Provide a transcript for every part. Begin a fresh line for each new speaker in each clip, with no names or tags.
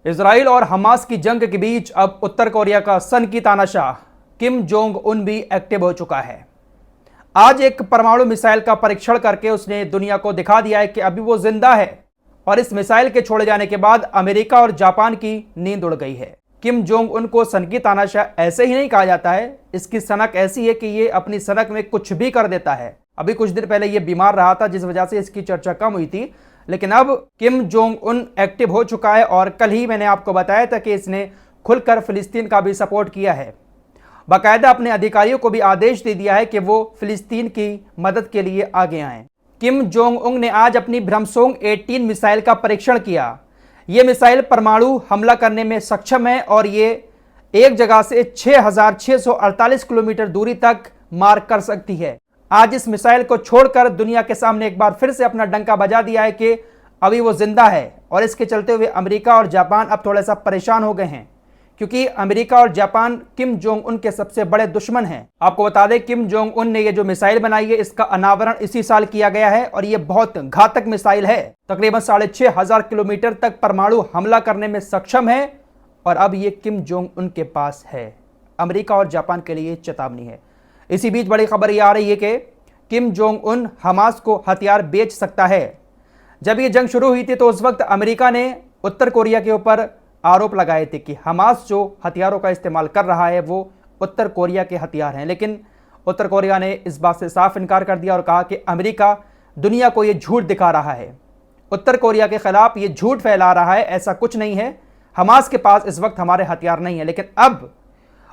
Israel और Hamas की जंग के बीच अब उत्तर कोरिया का सन की तानाशाह किम जोंग उन भी एक्टिव हो चुका है। आज एक परमाणु मिसाइल का परीक्षण करके उसने दुनिया को दिखा दिया है कि अभी वो जिंदा है और इस मिसाइल के छोड़े जाने के बाद अमेरिका और जापान की नींद उड़ गई है। किम जोंग उन को सन की तानाशाह ऐसे ही नहीं कहा जाता है, इसकी सनक ऐसी है कि ये अपनी सनक में कुछ भी कर देता है। अभी कुछ दिन पहले ये बीमार रहा था जिस वजह से इसकी चर्चा कम हुई थी, लेकिन अब किम जोंग उन एक्टिव हो चुका है और कल ही मैंने आपको बताया था कि इसने खुलकर फिलिस्तीन का भी सपोर्ट किया है। बाकायदा अपने अधिकारियों को भी आदेश दे दिया है कि वो फिलिस्तीन की मदद के लिए आगे आएं। किम जोंग उन ने आज अपनी ब्रह्मसोंग 18 मिसाइल का परीक्षण किया। ये मिसाइल परमाणु हमला करने में सक्षम है और ये एक जगह से 6,648 किलोमीटर दूरी तक मार कर सकती है। आज इस मिसाइल को छोड़कर दुनिया के सामने एक बार फिर से अपना डंका बजा दिया है कि अभी वो जिंदा है और इसके चलते हुए अमेरिका और जापान अब थोड़ा सा परेशान हो गए हैं, क्योंकि अमेरिका और जापान किम जोंग उन के सबसे बड़े दुश्मन हैं। आपको बता दें, किम जोंग उन ने ये जो मिसाइल बनाई है इसका अनावरण इसी साल किया गया है और ये बहुत घातक मिसाइल है। तकरीबन 6,500 किलोमीटर तक परमाणु हमला करने में सक्षम है और अब ये किम जोंग उन के पास है। अमेरिका और जापान के लिए चेतावनी है। इसी बीच बड़ी खबर यह आ रही है कि किम जोंग उन हमास को हथियार बेच सकता है। जब ये जंग शुरू हुई थी तो उस वक्त अमेरिका ने उत्तर कोरिया के ऊपर आरोप लगाए थे कि हमास जो हथियारों का इस्तेमाल कर रहा है वो उत्तर कोरिया के हथियार हैं, लेकिन उत्तर कोरिया ने इस बात से साफ इनकार कर दिया और कहा कि अमेरिका दुनिया को ये झूठ दिखा रहा है, उत्तर कोरिया के खिलाफ ये झूठ फैला रहा है, ऐसा कुछ नहीं है, हमास के पास इस वक्त हमारे हथियार नहीं है। लेकिन अब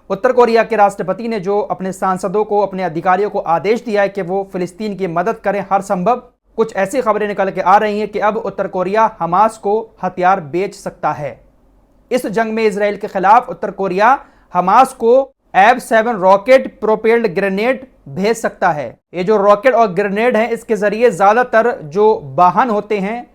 उत्तर कोरिया के राष्ट्रपति ने जो अपने सांसदों को, अपने अधिकारियों को आदेश दिया है कि वो फिलिस्तीन की मदद करें हर संभव, कुछ ऐसी खबरें निकल के आ रही हैं कि अब उत्तर कोरिया हमास को हथियार बेच सकता है। इस जंग में इजराइल के खिलाफ उत्तर कोरिया हमास को एब-7 रॉकेट प्रोपेल्ड ग्रेनेड भेज सकता है। ये जो रॉकेट और ग्रेनेड हैं, इसके जरिए ज्यादातर जो वाहन होते हैं,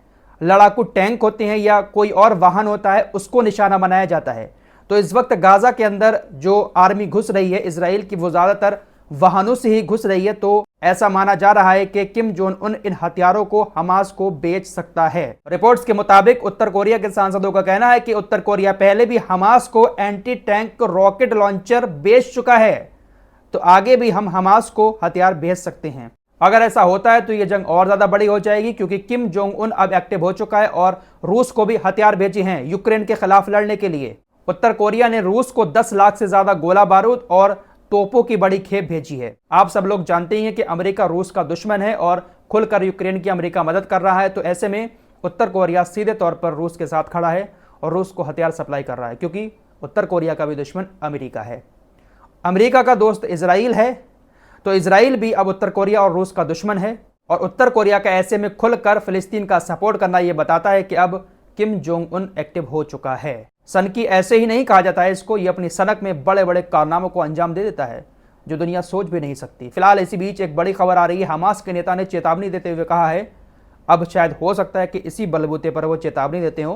लड़ाकू टैंक होते हैं या कोई और वाहन होता है, उसको निशाना बनाया जाता है। तो इस वक्त गाजा के अंदर जो आर्मी घुस रही है इजराइल की, वो ज्यादातर वाहनों से ही घुस रही है। तो ऐसा माना जा रहा है कि किम जोंग उन इन हथियारों को हमास को बेच सकता है। रिपोर्ट्स के मुताबिक उत्तर कोरिया के सांसदों का कहना है कि उत्तर कोरिया पहले भी हमास को एंटी टैंक रॉकेट लॉन्चर बेच चुका है, तो आगे भी हम हमास को हथियार भेज सकते हैं। अगर ऐसा होता है तो यह जंग और ज्यादा बड़ी हो जाएगी, क्योंकि किम जोंग उन अब एक्टिव हो चुका है और रूस को भी हथियार भेजे हैं यूक्रेन के खिलाफ लड़ने के लिए। उत्तर कोरिया ने रूस को 10 लाख से ज्यादा गोला बारूद और तोपों की बड़ी खेप भेजी है। आप सब लोग जानते ही हैं कि अमेरिका रूस का दुश्मन है और खुलकर यूक्रेन की अमेरिका मदद कर रहा है। तो ऐसे में उत्तर कोरिया सीधे तौर पर रूस के साथ खड़ा है और रूस को हथियार सप्लाई कर रहा है, क्योंकि उत्तर कोरिया का भी दुश्मन अमेरिका है। अमेरिका का दोस्त इजराइल है, तो इजराइल भी अब उत्तर कोरिया और रूस का दुश्मन है। और उत्तर कोरिया का ऐसे में खुलकर फिलिस्तीन का सपोर्ट करना यह बताता है कि अब किम जोंग उन एक्टिव हो चुका है। सन की ऐसे ही नहीं कहा जाता है इसको, ये अपनी सनक में बड़े बड़े कारनामों को अंजाम दे देता है जो दुनिया सोच भी नहीं सकती। फिलहाल इसी बीच एक बड़ी खबर आ रही है। हमास के नेता ने चेतावनी देते हुए कहा है, अब शायद हो सकता है कि इसी बलबूते पर वो चेतावनी देते हो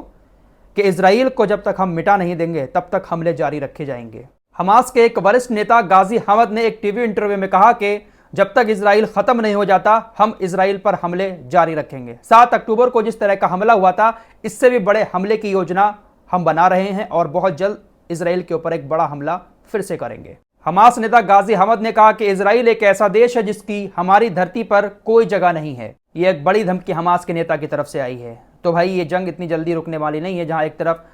कि इजराइल को जब तक हम मिटा नहीं देंगे तब तक हमले जारी रखे जाएंगे। हमास के एक वरिष्ठ नेता गाजी हमद ने एक टीवी इंटरव्यू में कहा कि जब तक इजराइल खत्म नहीं हो जाता हम इजराइल पर हमले जारी रखेंगे। 7 अक्टूबर को जिस तरह का हमला हुआ था, इससे भी बड़े हमले की योजना हम बना रहे हैं और बहुत जल्द इजराइल के ऊपर एक बड़ा हमला फिर से करेंगे। हमास नेता गाजी हमद ने कहा कि इजराइल एक ऐसा देश है जिसकी हमारी धरती पर कोई जगह नहीं है। यह एक बड़ी धमकी हमास के नेता की तरफ से आई है। तो भाई ये जंग इतनी जल्दी रुकने वाली नहीं है। जहां एक तरफ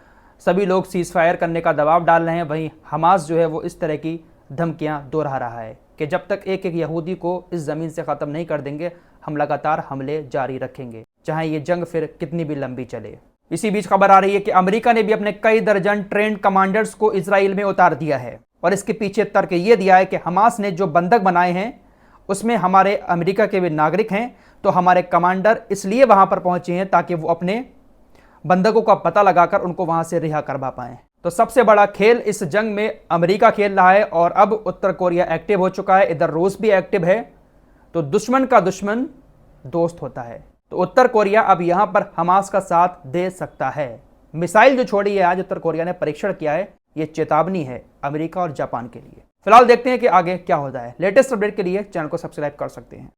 सभी लोग सीज फायर करने का दबाव डाल रहे हैं, वहीं हमास जो है वो इस तरह की धमकियां दोहरा रहा है कि जब तक एक एक यहूदी को इस जमीन से खत्म नहीं कर देंगे हम लगातार हमले जारी रखेंगे, चाहे ये जंग फिर कितनी भी लंबी चले। इसी बीच खबर आ रही है कि अमेरिका ने भी अपने कई दर्जन ट्रेंड कमांडर्स को इजराइल में उतार दिया है और इसके पीछे तर्क यह दिया है कि हमास ने जो बंधक बनाए हैं उसमें हमारे अमेरिका के भी नागरिक हैं, तो हमारे कमांडर इसलिए वहां पर पहुंचे हैं ताकि वो अपने बंधकों का पता लगाकर उनको वहां से रिहा करवा पाएं। तो सबसे बड़ा खेल इस जंग में अमेरिका खेल रहा है और अब उत्तर कोरिया एक्टिव हो चुका है, इधर रूस भी एक्टिव है। तो दुश्मन का दुश्मन दोस्त होता है, तो उत्तर कोरिया अब यहां पर हमास का साथ दे सकता है। मिसाइल जो छोड़ी है आज उत्तर कोरिया ने, परीक्षण किया है, यह चेतावनी है अमेरिका और जापान के लिए। फिलहाल देखते हैं कि आगे क्या होता है। लेटेस्ट अपडेट के लिए चैनल को सब्सक्राइब कर सकते हैं।